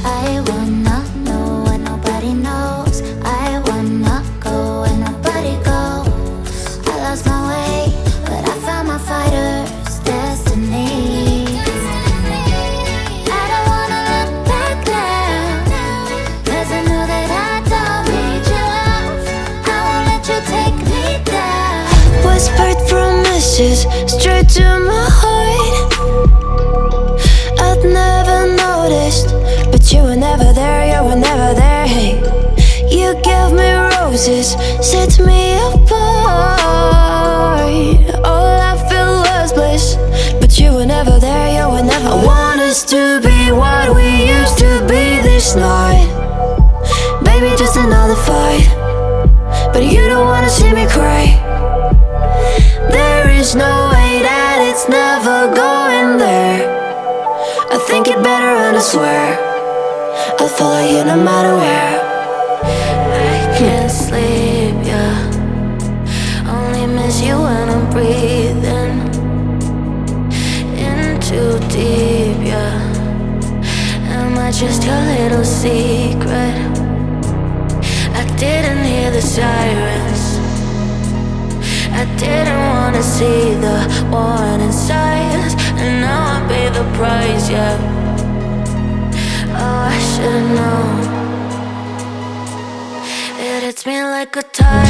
I wanna know what nobody knows. I wanna go where nobody goes. I lost my way, but I found my fighter's destiny. I don't wanna look back now, 'cause I know that I don't need your love. I won't let you take me down. Whispered promises straight to my heart. I'd never noticed, but you were never there, you were never there. Hey, you gave me roses, set me apart. All I felt was bliss, but you were never there, you were never. I want us to be what we used to be this night. Baby, just another fight, but you don't wanna see me cry. There is no way that it's never going there. I think it better and I swear I'll follow you no matter where. I can't sleep, yeah. Only miss you when I'm breathing in too deep, yeah. Am I just your little secret? I didn't hear the sirens, I didn't wanna see the warning signs, and now I pay the price, yeah. Oh, I should've known. It hits me like a tide.